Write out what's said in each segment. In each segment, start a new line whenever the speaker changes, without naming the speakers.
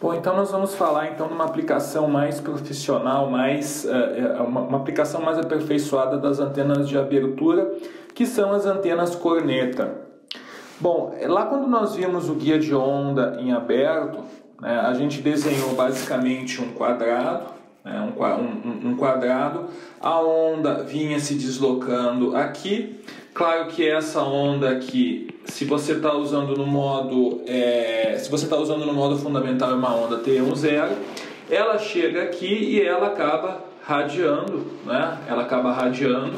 Bom, então nós vamos falar então de uma aplicação mais profissional, uma aplicação mais aperfeiçoada das antenas de abertura, que são as antenas corneta. Bom, lá quando nós vimos o guia de onda em aberto, né, a gente desenhou basicamente um quadrado, né, um quadrado, a onda vinha se deslocando aqui. Claro que essa onda aqui, se você está usando no modo fundamental, é uma onda T10, ela chega aqui e ela acaba radiando, né? Ela acaba radiando.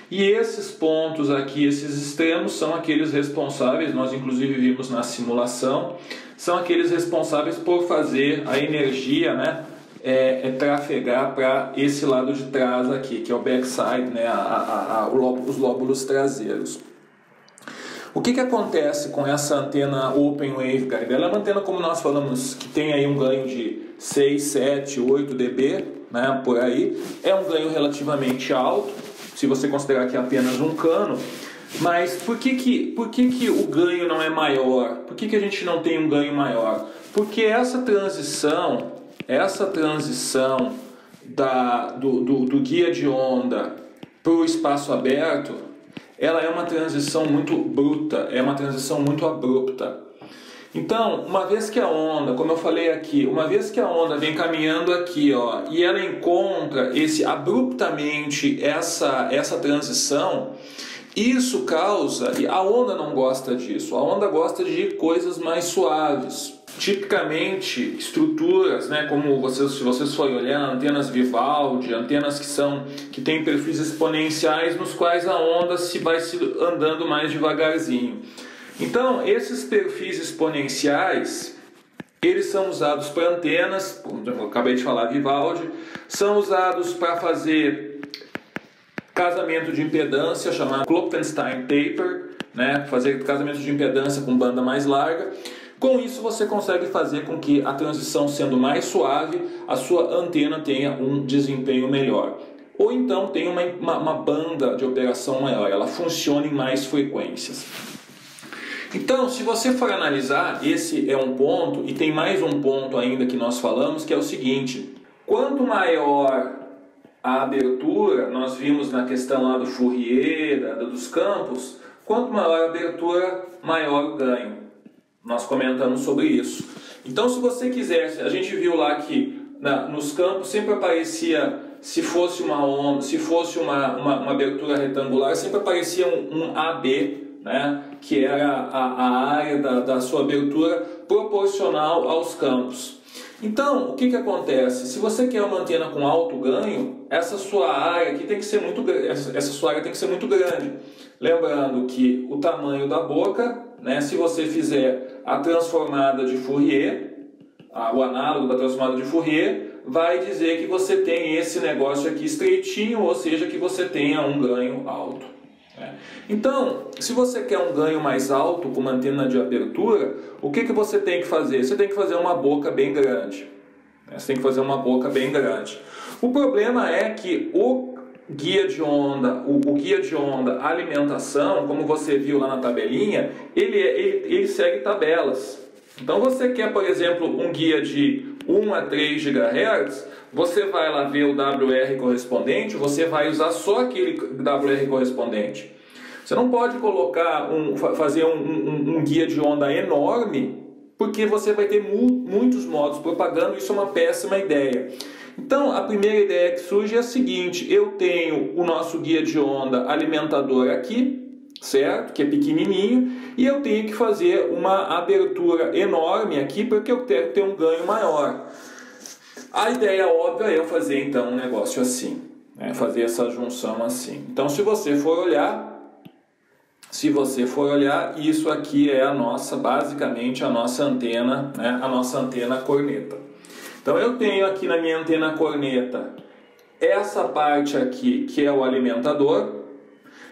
E esses pontos aqui, esses extremos, são aqueles responsáveis, nós inclusive vimos na simulação, são aqueles responsáveis por fazer a energia, né, trafegar para esse lado de trás aqui, que é o backside, né, os lóbulos traseiros. O que acontece com essa antena Open Waveguide? Ela é uma antena, como nós falamos, que tem aí um ganho de 6, 7, 8 dB, né, por aí. É um ganho relativamente alto, se você considerar que é apenas um cano. Mas por que o ganho não é maior? Por que a gente não tem um ganho maior? Porque essa transição do guia de onda para o espaço aberto, ela é uma transição muito bruta, é uma transição muito abrupta. Então, uma vez que a onda, como eu falei aqui, uma vez que a onda vem caminhando aqui, ó, e ela encontra abruptamente essa transição, isso causa, e a onda não gosta disso, a onda gosta de coisas mais suaves. Tipicamente, estruturas, né, como se vocês forem olhar, antenas Vivaldi, antenas que têm perfis exponenciais nos quais a onda vai andando mais devagarzinho. Então, esses perfis exponenciais, eles são usados para antenas, como eu acabei de falar, Vivaldi, são usados para fazer casamento de impedância, chamado Klopfenstein Taper, né, fazer casamento de impedância com banda mais larga. Com isso você consegue fazer com que a transição sendo mais suave, a sua antena tenha um desempenho melhor. Ou então tenha uma banda de operação maior, ela funciona em mais frequências. Então, se você for analisar, esse é um ponto, e tem mais um ponto ainda que nós falamos, que é o seguinte: quanto maior a abertura, nós vimos na questão lá do Fourier, dos campos, quanto maior a abertura, maior o ganho. Nós comentamos sobre isso. Então, se você quisesse, a gente viu lá que nos campos sempre aparecia, se fosse uma onda, se fosse uma abertura retangular, sempre aparecia um AB, né, que era a área da sua abertura proporcional aos campos. Então, o que acontece? Se você quer uma antena com alto ganho, essa sua área aqui tem que ser muito grande. Lembrando que o tamanho da boca, né, se você fizer a transformada de Fourier, o análogo da transformada de Fourier, vai dizer que você tem esse negócio aqui estreitinho, ou seja, que você tenha um ganho alto. Então, se você quer um ganho mais alto com uma antena de abertura, o que você tem que fazer? Você tem que fazer uma boca bem grande. Você tem que fazer uma boca bem grande. O problema é que o guia de onda alimentação, como você viu lá na tabelinha, ele segue tabelas. Então você quer, por exemplo, um guia de 1 a 3 GHz, você vai lá ver o WR correspondente, você vai usar só aquele WR correspondente. Você não pode fazer um guia de onda enorme, porque você vai ter muitos modos propagando, isso é uma péssima ideia. Então, a primeira ideia que surge é a seguinte: eu tenho o nosso guia de onda alimentador aqui, certo? Que é pequenininho, e eu tenho que fazer uma abertura enorme aqui, porque eu quero ter um ganho maior. A ideia óbvia é eu fazer então um negócio assim, né? Fazer essa junção assim. Então, se você for olhar, isso aqui é basicamente a nossa antena, né? A nossa antena corneta. Então eu tenho aqui na minha antena corneta essa parte aqui que é o alimentador,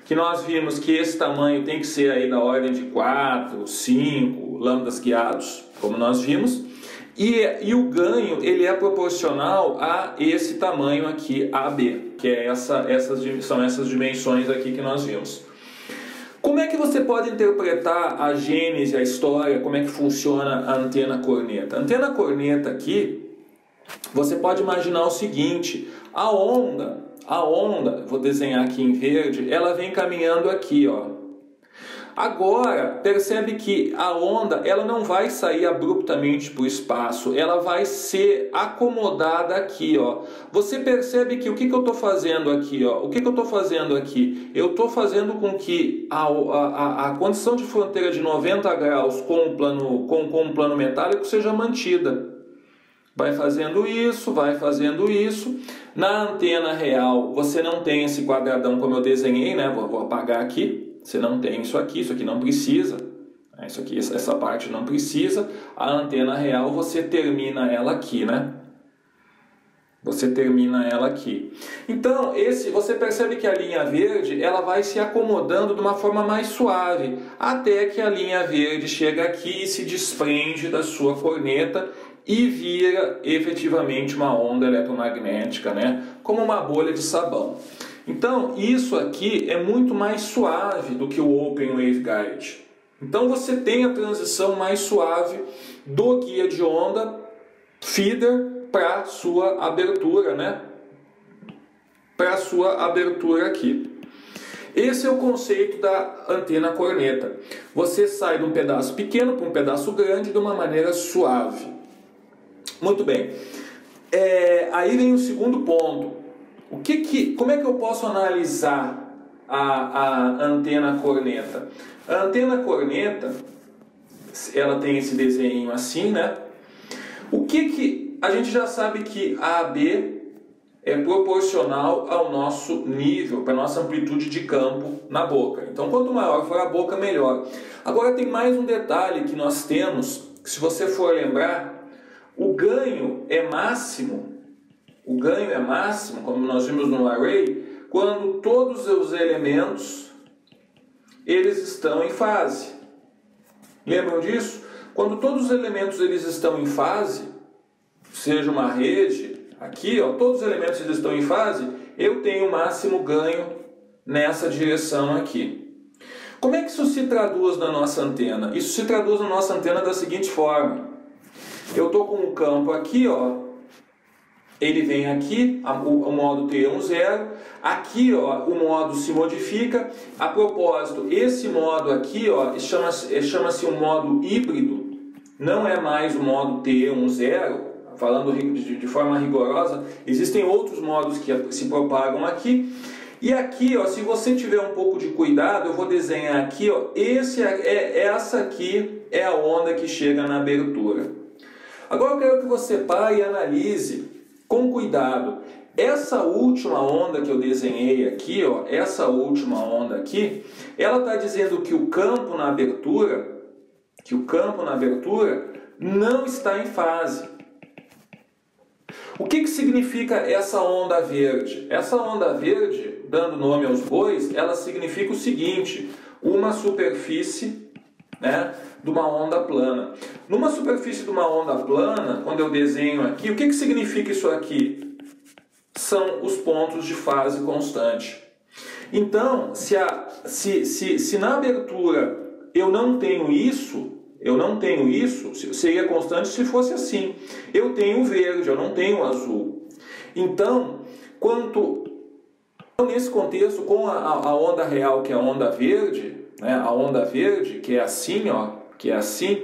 que nós vimos que esse tamanho tem que ser aí da ordem de 4, 5 lambdas guiados, como nós vimos, e o ganho ele é proporcional a esse tamanho aqui AB, que é são essas dimensões aqui que nós vimos. Como é que você pode interpretar a gênese, a história, como é que funciona a antena corneta? A antena corneta aqui, você pode imaginar o seguinte, a onda, vou desenhar aqui em verde, ela vem caminhando aqui, ó. Agora, percebe que a onda ela não vai sair abruptamente para o espaço, ela vai ser acomodada aqui, ó. Você percebe que o que eu estou fazendo aqui, ó? O que eu estou fazendo aqui? Eu estou fazendo com que a condição de fronteira de 90 graus com o plano metálico seja mantida. Vai fazendo isso, vai fazendo isso. Na antena real, você não tem esse quadradão como eu desenhei, né? Vou apagar aqui. Você não tem isso aqui não precisa. Isso aqui, essa parte não precisa. A antena real, você termina ela aqui, né? Você termina ela aqui. Então, você percebe que a linha verde, ela vai se acomodando de uma forma mais suave, até que a linha verde chega aqui e se desprende da sua corneta e vira efetivamente uma onda eletromagnética, né? Como uma bolha de sabão. Então, isso aqui é muito mais suave do que o Open Waveguide. Então, você tem a transição mais suave do guia de onda feeder para sua abertura, né? Para sua abertura aqui. Esse é o conceito da antena corneta. Você sai de um pedaço pequeno para um pedaço grande de uma maneira suave. Muito bem. Aí vem o segundo ponto. Como é que eu posso analisar a antena corneta? A antena corneta, ela tem esse desenho assim, né? A gente já sabe que a AB é proporcional ao nosso nível, para a nossa amplitude de campo na boca. Então, quanto maior for a boca, melhor. Agora, tem mais um detalhe que nós temos, que se você for lembrar, o ganho é máximo, como nós vimos no array, quando todos os elementos eles estão em fase. Lembram disso? Quando todos os elementos eles estão em fase, seja uma rede, aqui, ó, todos os elementos eles estão em fase, eu tenho o máximo ganho nessa direção aqui. Como é que isso se traduz na nossa antena? Isso se traduz na nossa antena da seguinte forma. Eu estou com o campo aqui, ó. Ele vem aqui, o modo T10, aqui ó, o modo se modifica. A propósito, esse modo aqui ó, chama-se um modo híbrido, não é mais o modo T10, falando de forma rigorosa, existem outros modos que se propagam aqui. E aqui, ó, se você tiver um pouco de cuidado, eu vou desenhar aqui, ó, essa aqui é a onda que chega na abertura. Agora eu quero que você pare e analise com cuidado. Essa última onda que eu desenhei aqui, ó, essa última onda aqui, ela está dizendo que o campo na abertura, não está em fase. O que significa essa onda verde? Essa onda verde, dando nome aos bois, ela significa o seguinte: uma superfície, né, de uma onda plana. Numa superfície de uma onda plana, quando eu desenho aqui, o que significa isso aqui? São os pontos de fase constante. Então, se na abertura eu não tenho isso, seria constante se fosse assim. Eu tenho o verde, eu não tenho o azul. Então, nesse contexto, com a onda real, que é a onda verde, né, a onda verde, que é assim, ó, que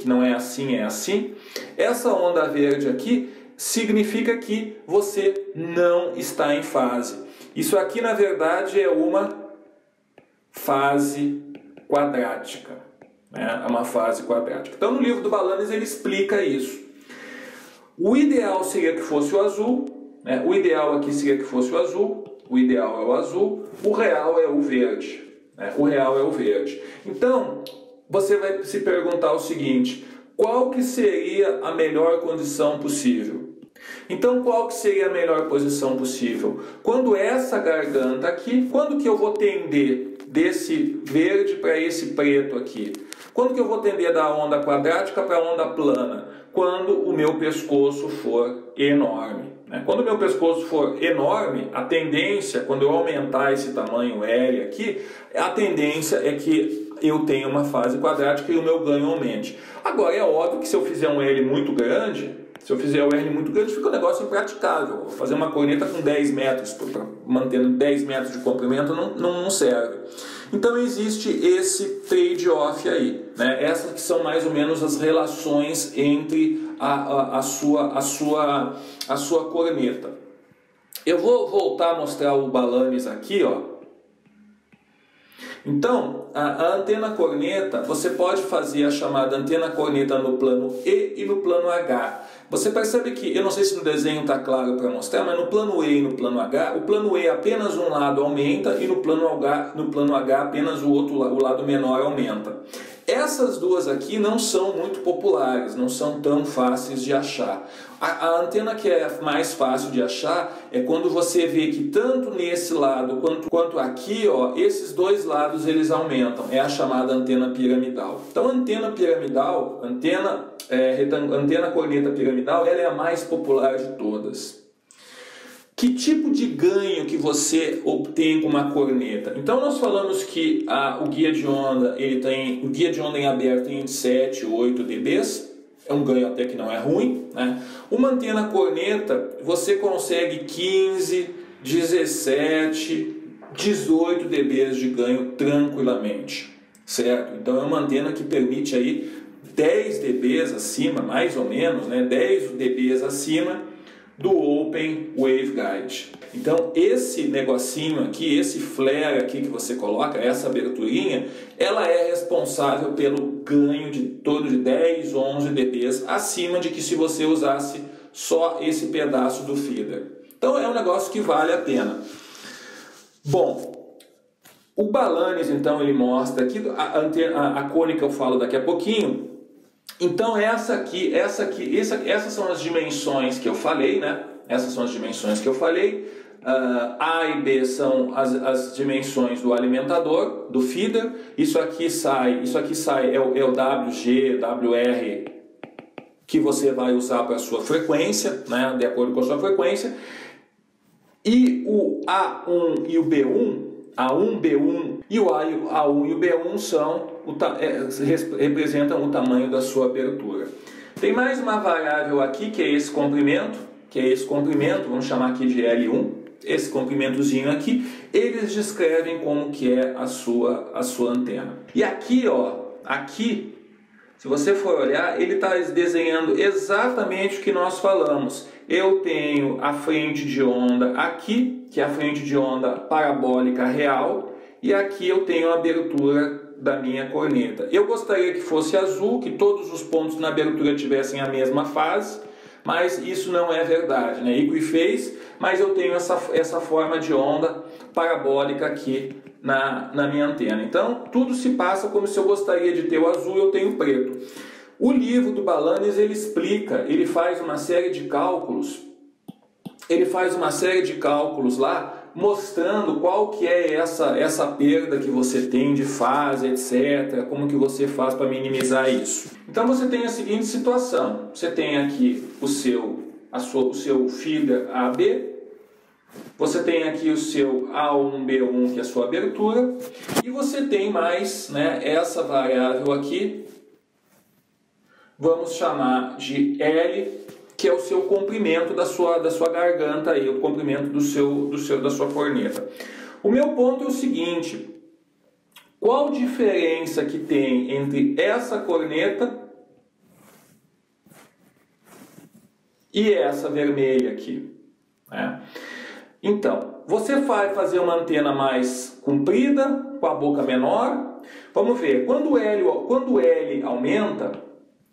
não é assim, é assim, essa onda verde aqui significa que você não está em fase. Isso aqui, na verdade, é uma fase quadrática. É uma fase quadrática. Então, no livro do Balanes, ele explica isso. O ideal seria que fosse o azul, né? O ideal aqui seria que fosse o azul, o ideal é o azul, o real é o verde. Né? O real é o verde. Então, você vai se perguntar o seguinte: qual que seria a melhor condição possível? Então, qual que seria a melhor posição possível? Quando essa garganta aqui, quando que eu vou tender desse verde para esse preto aqui? Quando que eu vou tender da onda quadrática para a onda plana? Quando o meu pescoço for enorme. Né? Quando o meu pescoço for enorme, a tendência, quando eu aumentar esse tamanho L aqui, a tendência é que eu tenha uma fase quadrática e o meu ganho aumente. Agora, é óbvio que se eu fizer um L muito grande, fica um negócio impraticável. Vou fazer uma corneta com 10 metros, mantendo 10 metros de comprimento, não serve. Então existe esse trade-off aí, né? Essas que são mais ou menos as relações entre a sua corneta. Eu vou voltar a mostrar o Balanis aqui, ó. Então, a antena corneta, você pode fazer a chamada antena corneta no plano E e no plano H. Você percebe que, eu não sei se no desenho está claro para mostrar, mas no plano E e no plano H, o plano E apenas um lado aumenta e no plano H apenas o lado menor aumenta. Essas duas aqui não são muito populares, não são tão fáceis de achar. A antena que é mais fácil de achar é quando você vê que tanto nesse lado quanto aqui, ó, esses dois lados eles aumentam. É a chamada antena piramidal. Então, antena piramidal, antena corneta piramidal, ela é a mais popular de todas. Que tipo de ganho que você obtém com uma corneta? Então nós falamos que o guia de onda em aberto tem 7, 8 dBs, é um ganho até que não é ruim, né? Uma antena corneta você consegue 15, 17, 18 dBs de ganho tranquilamente, certo? Então é uma antena que permite aí 10 dBs acima, mais ou menos, né? 10 dBs acima do Open Waveguide. Então esse negocinho aqui, esse flare aqui que você coloca, essa aberturinha, ela é responsável pelo ganho de todo de 10, 11 dBs acima de que se você usasse só esse pedaço do feeder. Então é um negócio que vale a pena. Bom, o Balanis então ele mostra aqui, a cônica eu falo daqui a pouquinho. Então essas são as dimensões que eu falei, né? Essas são as dimensões que eu falei. A e B são as dimensões do alimentador, do feeder. Isso aqui sai é o WG, WR que você vai usar para a sua frequência, né? De acordo com a sua frequência. E o A1 e o B1, A1, B1 e o A1 e o B1 representam o tamanho da sua abertura. Tem mais uma variável aqui que é esse comprimento, vamos chamar aqui de L1. Esse comprimentozinho aqui, eles descrevem como que é a sua antena. E aqui, ó, se você for olhar, ele está desenhando exatamente o que nós falamos. Eu tenho a frente de onda aqui, que é a frente de onda parabólica real, e aqui eu tenho a abertura da minha corneta. Eu gostaria que fosse azul, que todos os pontos na abertura tivessem a mesma fase, mas isso não é verdade, né? Equiphase, mas eu tenho essa forma de onda parabólica aqui na minha antena. Então, tudo se passa como se eu gostaria de ter o azul e eu tenho o preto. O livro do Balanis, ele explica, ele faz uma série de cálculos, lá, mostrando qual que é essa perda que você tem de fase, etc. Como que você faz para minimizar isso. Então você tem a seguinte situação, você tem aqui o seu feeder AB, você tem aqui o seu A1B1, que é a sua abertura, e você tem mais, né, essa variável aqui, vamos chamar de L, que é o seu comprimento da sua garganta, aí, o comprimento da sua corneta. O meu ponto é o seguinte, qual diferença que tem entre essa corneta e essa vermelha aqui, né? Então, você vai fazer uma antena mais comprida, com a boca menor. Vamos ver, quando L aumenta,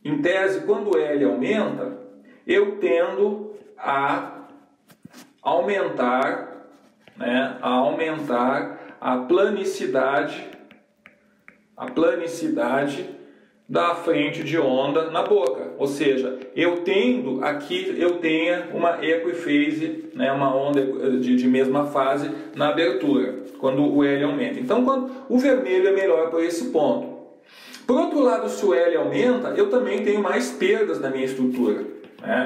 em tese, quando L aumenta, eu tendo a aumentar, né, a planicidade da frente de onda na boca. Ou seja, eu tenho uma equiphase, né, uma onda de mesma fase na abertura, quando o L aumenta. Então, quando o vermelho é melhor para esse ponto. Por outro lado, se o L aumenta, eu também tenho mais perdas na minha estrutura.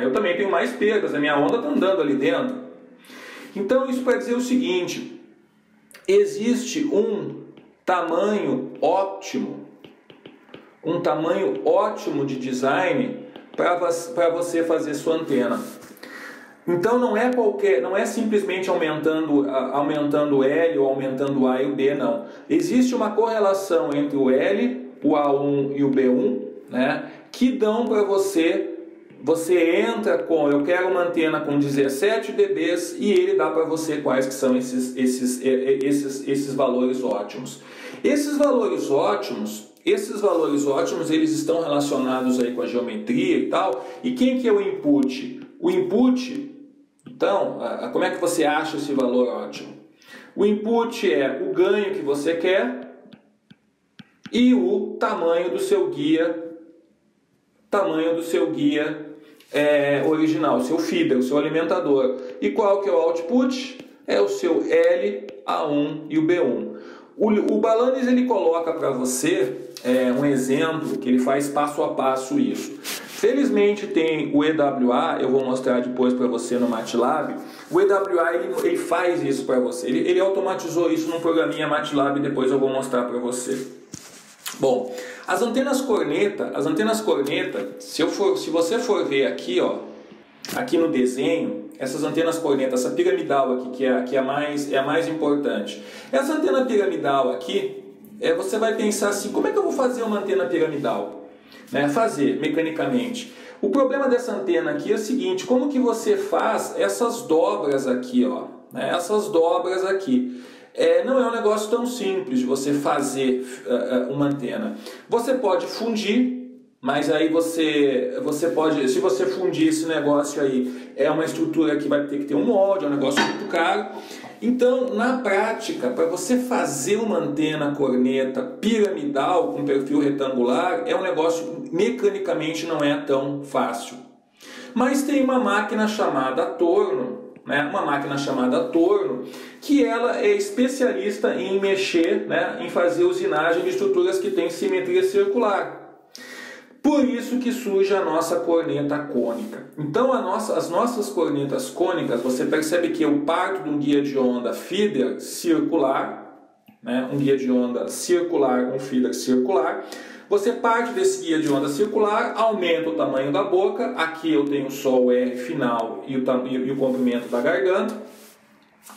Eu também tenho mais perdas, a minha onda está andando ali dentro. Então isso quer dizer o seguinte, existe tamanho ótimo, um tamanho ótimo de design para você fazer sua antena. Então não é simplesmente aumentando o L ou aumentando o A e o B, não. Existe uma correlação entre o L, o A1 e o B1, né, que dão para você entra com, eu quero uma antena com 17 dBs e ele dá para você quais que são esses valores ótimos. Esses valores ótimos, eles estão relacionados aí com a geometria e tal. E quem que é o input? O input, então, como é que você acha esse valor ótimo? O input é o ganho que você quer e o tamanho do seu guia, original, o seu feeder, o seu alimentador. E qual que é o output? É o seu L, A1 e o B1. O Balanis ele coloca para você um exemplo que ele faz passo a passo isso. Felizmente tem o EWA, eu vou mostrar depois para você no MATLAB. O EWA ele faz isso para você. Ele automatizou isso num programinha MATLAB e depois eu vou mostrar para você. Bom, as antenas corneta, se você for ver aqui, ó, aqui no desenho, essas antenas corneta, essa piramidal aqui que é a mais importante. Essa antena piramidal aqui, você vai pensar assim, como é que eu vou fazer uma antena piramidal? Né? Fazer mecanicamente. O problema dessa antena aqui é o seguinte, como que você faz essas dobras aqui, ó, né? Essas dobras aqui. Não é um negócio tão simples de você fazer uma antena. Você pode fundir, mas aí você pode, se você fundir esse negócio aí, é uma estrutura que vai ter que ter um molde, é um negócio muito caro. Então, na prática, para você fazer uma antena corneta piramidal com perfil retangular, é um negócio mecanicamente não é tão fácil. Mas tem uma máquina chamada torno, né? Uma máquina chamada torno, que ela é especialista em mexer, né? Em fazer usinagem de estruturas que têm simetria circular. Por isso que surge a nossa corneta cônica. Então as nossas cornetas cônicas, você percebe que eu parto de um guia de onda feeder circular, né? Um guia de onda circular, um feeder circular. Você parte desse guia de onda circular, aumenta o tamanho da boca, aqui eu tenho só o R final e o comprimento da garganta.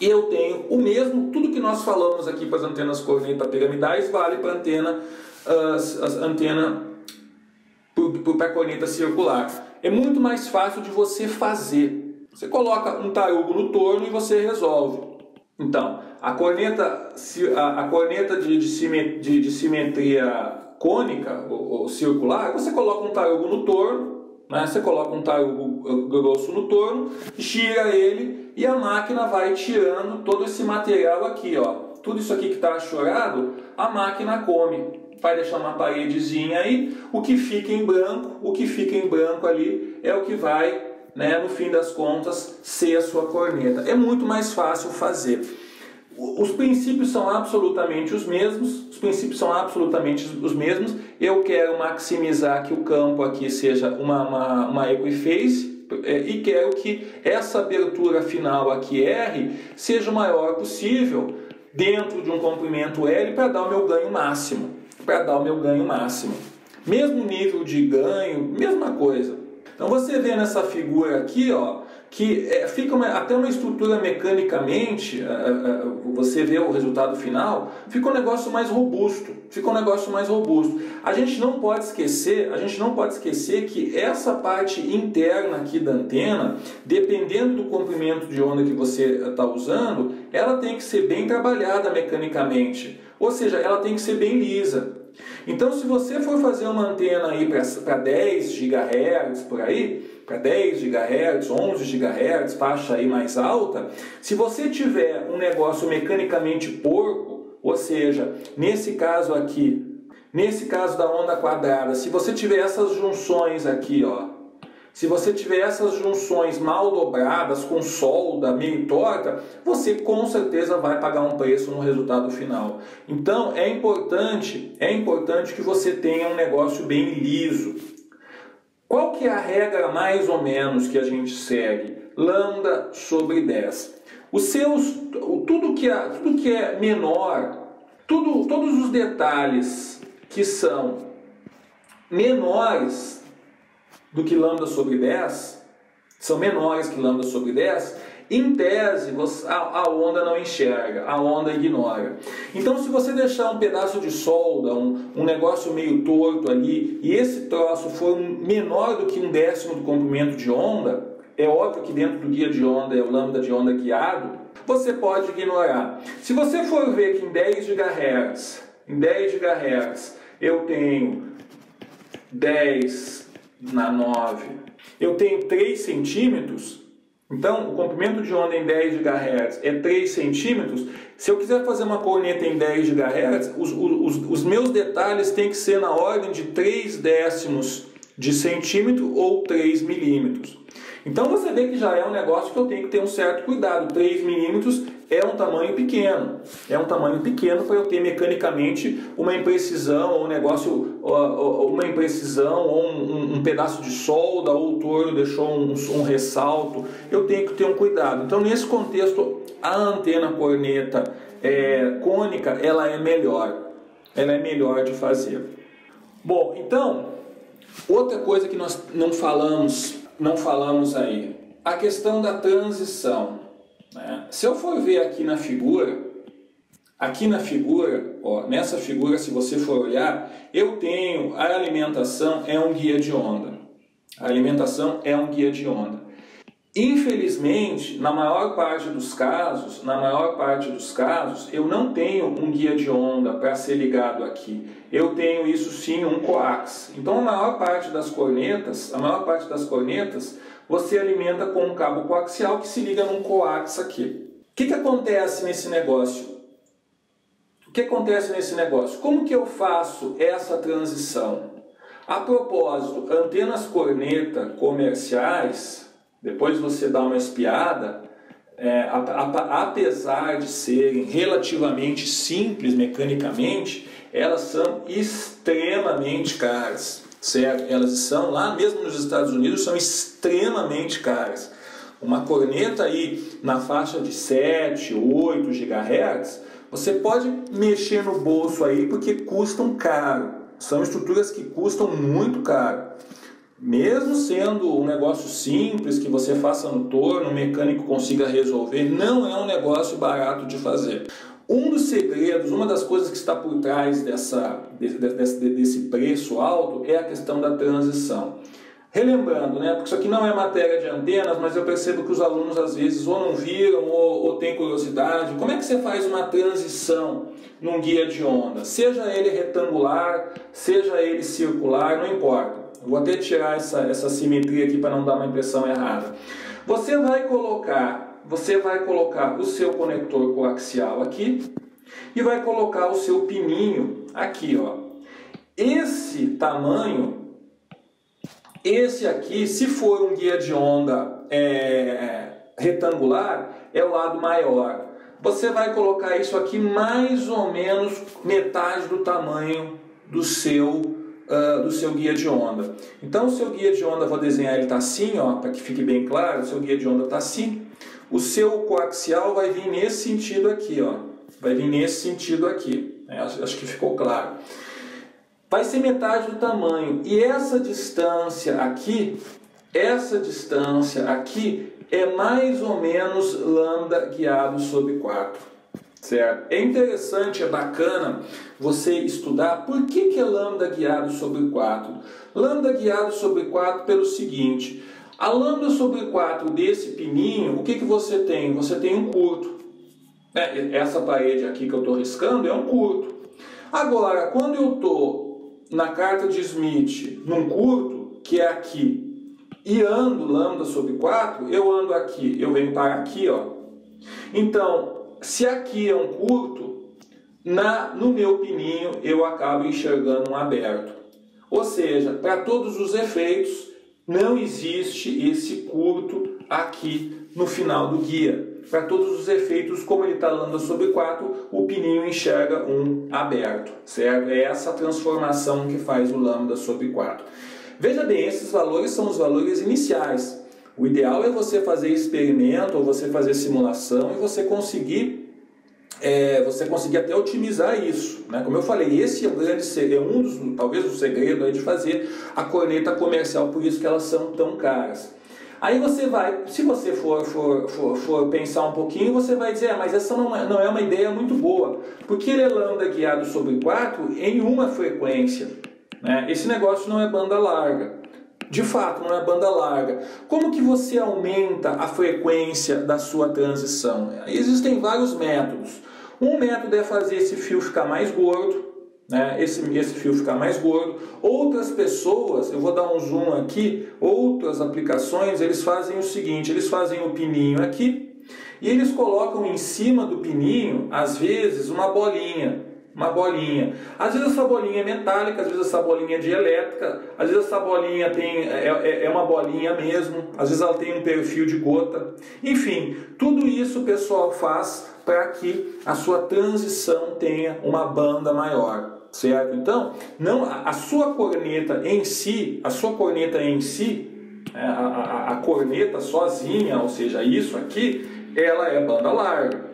E eu tenho o mesmo, tudo que nós falamos aqui para as antenas corneta piramidais vale para a antena para a corneta circular. É muito mais fácil de você fazer. Você coloca um tarugo no torno e você resolve. Então, a corneta de simetria cônica ou circular, você coloca um tarugo no torno, né? Você coloca um tarugo grosso no torno, gira ele e a máquina vai tirando todo esse material aqui, ó. Tudo isso aqui que está achorado, a máquina come. Vai deixar uma paredezinha aí, o que fica em branco ali é o que vai, né, no fim das contas, ser a sua corneta. É muito mais fácil fazer. Os princípios são absolutamente os mesmos, Eu quero maximizar que o campo aqui seja uma equiphase e quero que essa abertura final aqui R seja o maior possível dentro de um comprimento L para dar o meu ganho máximo. Mesmo nível de ganho, mesma coisa. Então você vê nessa figura aqui, ó, que fica até uma estrutura mecanicamente, você vê o resultado final, fica um negócio mais robusto. A gente não pode esquecer que essa parte interna aqui da antena, dependendo do comprimento de onda que você está usando, ela tem que ser bem trabalhada mecanicamente. Ou seja, ela tem que ser bem lisa. Então, se você for fazer uma antena aí para 10 GHz por aí, para 10 GHz, 11 GHz, faixa aí mais alta, se você tiver um negócio mecanicamente porco, ou seja, nesse caso da onda quadrada, se você tiver essas junções aqui, ó, se você tiver essas junções mal dobradas, com solda, meio torta, você com certeza vai pagar um preço no resultado final. Então é importante que você tenha um negócio bem liso. Qual que é a regra mais ou menos que a gente segue? Lambda sobre 10. Tudo que é menor Todos os detalhes que são menores do que lambda sobre 10, são menores que lambda sobre 10, em tese a onda não enxerga, a onda ignora. Então se você deixar um pedaço de solda, um negócio meio torto ali, e esse troço for menor do que 1/10 do comprimento de onda, é óbvio que dentro do guia de onda é o lambda de onda guiado, você pode ignorar. Se você for ver que em 10 GHz eu tenho 10 na 9, eu tenho 3 centímetros, então o comprimento de onda em 10 GHz é 3 centímetros. Se eu quiser fazer uma corneta em 10 GHz, os meus detalhes têm que ser na ordem de 3/10 de centímetro ou 3 milímetros. Então você vê que já é um negócio que eu tenho que ter um certo cuidado. 3 milímetros é um tamanho pequeno. É um tamanho pequeno para eu ter mecanicamente uma imprecisão, ou um negócio, uma imprecisão, ou um pedaço de solda, ou o torno deixou um ressalto. Eu tenho que ter um cuidado. Então nesse contexto, a antena corneta cônica, ela é melhor. Ela é melhor de fazer. Bom, então, outra coisa que nós não falamos aí, a questão da transição, né? Se eu for ver aqui na figura, ó, nessa figura, se você for olhar, eu tenho a alimentação é um guia de onda. A alimentação é um guia de onda. Infelizmente, na maior parte dos casos, eu não tenho um guia de onda para ser ligado aqui. Eu tenho isso sim, um coax. Então a maior parte das cornetas, você alimenta com um cabo coaxial que se liga num coax aqui. O que acontece nesse negócio? Como que eu faço essa transição? A propósito, antenas corneta comerciais, depois você dá uma espiada, apesar de serem relativamente simples mecanicamente, elas são extremamente caras, certo? Elas são, lá mesmo nos Estados Unidos, são extremamente caras. Uma corneta aí na faixa de 7, 8 GHz, você pode mexer no bolso aí porque custam caro. São estruturas que custam muito caro. Mesmo sendo um negócio simples, que você faça no torno, o mecânico consiga resolver, não é um negócio barato de fazer. Um dos segredos, uma das coisas que está por trás desse preço alto é a questão da transição. Relembrando, né, porque isso aqui não é matéria de antenas, mas eu percebo que os alunos às vezes ou não viram ou têm curiosidade. Como é que você faz uma transição num guia de onda? Seja ele retangular, seja ele circular, não importa. Vou até tirar essa simetria aqui para não dar uma impressão errada. Você vai colocar o seu conector coaxial aqui e vai colocar o seu pininho aqui, ó. Esse tamanho, esse aqui, se for um guia de onda retangular, é o lado maior. Você vai colocar isso aqui mais ou menos metade do tamanho do seu guia de onda. Então o seu guia de onda, vou desenhar, ele está assim, ó, para que fique bem claro, o seu guia de onda está assim. O seu coaxial vai vir nesse sentido aqui, ó. Vai vir nesse sentido aqui. Acho que ficou claro. Vai ser metade do tamanho. E essa distância aqui é mais ou menos lambda guiado sobre 4. Certo? É interessante, é bacana você estudar por que é lambda guiado sobre 4. Lambda guiado sobre 4 pelo seguinte: a lambda sobre 4 desse pininho, o que você tem? Você tem um curto. Essa parede aqui que eu estou riscando é um curto. Agora, quando eu estou na carta de Smith num curto, que é aqui, e ando lambda sobre 4, eu ando aqui, eu venho para aqui, ó. Então, se aqui é um curto, no meu pininho eu acabo enxergando um aberto. Ou seja, para todos os efeitos, não existe esse curto aqui no final do guia. Para todos os efeitos, como ele está lambda sobre 4, o pininho enxerga um aberto, certo? É essa transformação que faz o lambda sobre 4. Veja bem, esses valores são os valores iniciais. O ideal é você fazer experimento ou você fazer simulação e você conseguir você conseguir até otimizar isso, né? Como eu falei, esse é o grande segredo, talvez o segredo de fazer a corneta comercial, por isso que elas são tão caras. Aí você vai, se você for pensar um pouquinho, você vai dizer, mas essa não é uma ideia muito boa, porque ele anda guiado sobre 4 em uma frequência, né? Esse negócio não é banda larga. De fato, não é banda larga. Como que você aumenta a frequência da sua transição? Existem vários métodos. Um método é fazer esse fio ficar mais gordo, né? Esse fio ficar mais gordo. Outras pessoas, eu vou dar um zoom aqui, outras aplicações, eles fazem o seguinte, eles fazem o pininho aqui e eles colocam em cima do pininho, às vezes, uma bolinha. Às vezes essa bolinha é metálica, às vezes essa bolinha é de elétrica, às vezes essa bolinha é uma bolinha mesmo, às vezes ela tem um perfil de gota. Enfim, tudo isso o pessoal faz para que a sua transição tenha uma banda maior, certo? Então, não, a sua corneta em si, a corneta sozinha, ou seja, isso aqui, ela é banda larga.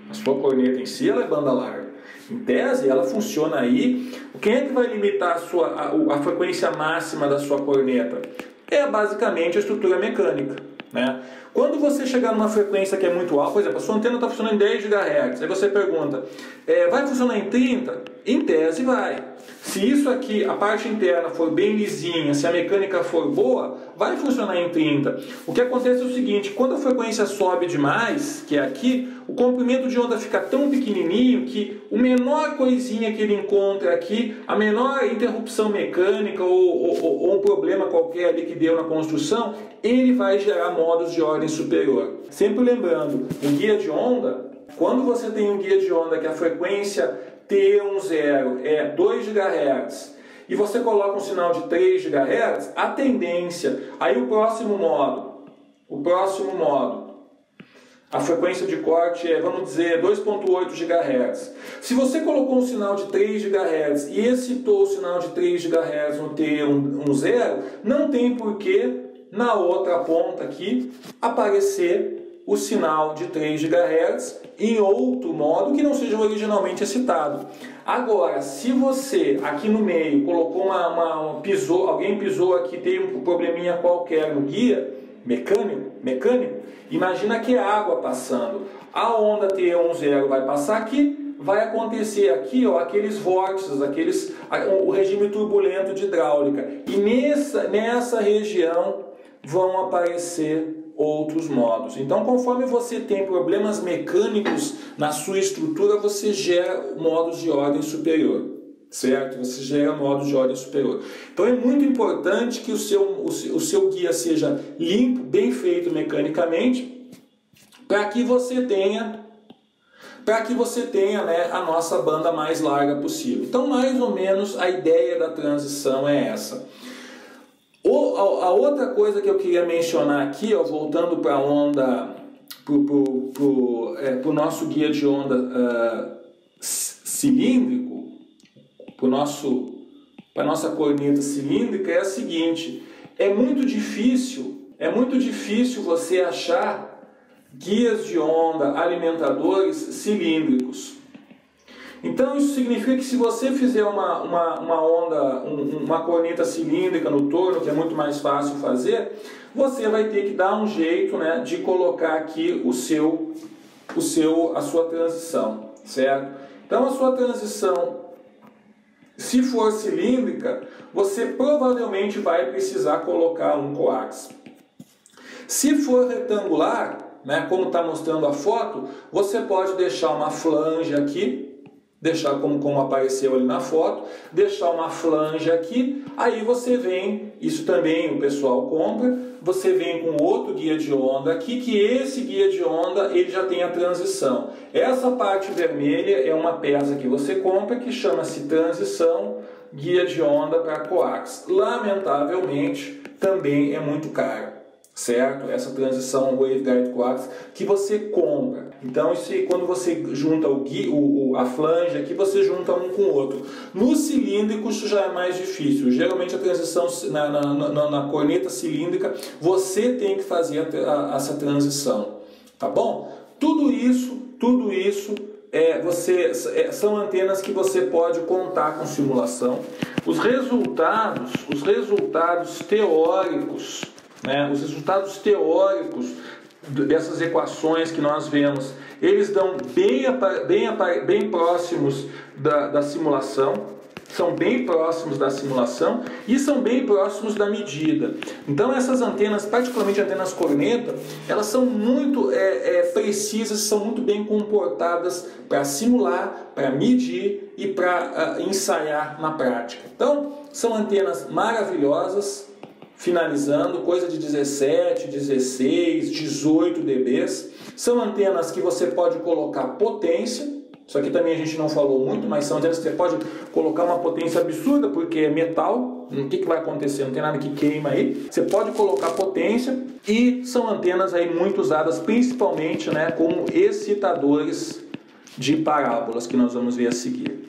A sua corneta em si, ela é banda larga. Em tese, ela funciona aí. Quem é que vai limitar a frequência máxima da sua corneta? É basicamente a estrutura mecânica, né? Quando você chegar numa frequência que é muito alta, por exemplo, a sua antena está funcionando em 10 GHz, aí você pergunta, vai funcionar em 30? Em tese vai. Se isso aqui, a parte interna for bem lisinha, se a mecânica for boa, vai funcionar em 30. O que acontece é o seguinte, quando a frequência sobe demais, que é aqui, o comprimento de onda fica tão pequenininho que o menor coisinha que ele encontra aqui, a menor interrupção mecânica ou um problema qualquer ali que deu na construção, ele vai gerar modos de ordem superior. Sempre lembrando, o guia de onda, quando você tem um guia de onda que a frequência T10 é 2 GHz e você coloca um sinal de 3 GHz, a tendência, aí o próximo modo, a frequência de corte é, vamos dizer, 2.8 GHz. Se você colocou um sinal de 3 GHz e excitou o sinal de 3 GHz no T10, não tem porquê na outra ponta aqui aparecer o sinal de 3 GHz em outro modo que não seja originalmente excitado. Agora, se você aqui no meio colocou alguém pisou aqui, tem um probleminha qualquer no guia mecânico, imagina que é água passando. A onda T10 vai passar aqui, vai acontecer aqui, ó, aqueles vórtices, o regime turbulento de hidráulica. E nessa região vão aparecer outros modos. Então, conforme você tem problemas mecânicos na sua estrutura, você gera modos de ordem superior, certo? Você gera modos de ordem superior. Então, é muito importante que o seu guia seja limpo, bem feito mecanicamente, para que você tenha né, a nossa banda mais larga possível. Então, mais ou menos, a ideia da transição é essa. A outra coisa que eu queria mencionar aqui, ó, voltando para a onda, pro nosso guia de onda cilíndrico, para nossa corneta cilíndrica, é a seguinte: é muito difícil você achar guias de onda alimentadores cilíndricos. Então isso significa que se você fizer uma corneta cilíndrica no torno, que é muito mais fácil fazer, você vai ter que dar um jeito, né, de colocar aqui a sua transição, certo? Então a sua transição, se for cilíndrica, você provavelmente vai precisar colocar um coax. Se for retangular, né, como está mostrando a foto, você pode deixar uma flange aqui, deixar como apareceu ali na foto, deixar uma flange aqui, aí você vem, isso também o pessoal compra, você vem com outro guia de onda aqui, que esse guia de onda ele já tem a transição. Essa parte vermelha é uma peça que você compra que chama-se transição guia de onda para coax. Lamentavelmente também é muito caro, certo? Essa transição waveguide coax que você compra. Então, quando você junta a flange aqui, você junta um com o outro. No cilíndrico, isso já é mais difícil. Geralmente, a transição na corneta cilíndrica, você tem que fazer essa transição. Tá bom? Tudo isso são antenas que você pode contar com simulação. Os resultados teóricos, né, os resultados teóricos dessas equações que nós vemos, eles dão bem próximos da simulação. São bem próximos da simulação e são bem próximos da medida. Então essas antenas, particularmente antenas corneta, elas são muito precisas, são muito bem comportadas para simular, para medir e para ensaiar na prática. Então são antenas maravilhosas, finalizando, coisa de 17, 16, 18 dBs. São antenas que você pode colocar potência. Isso aqui também a gente não falou muito, mas são antenas que você pode colocar uma potência absurda, porque é metal. O que vai acontecer? Não tem nada que queima aí. Você pode colocar potência e são antenas aí muito usadas, principalmente, né, como excitadores de parábolas, que nós vamos ver a seguir.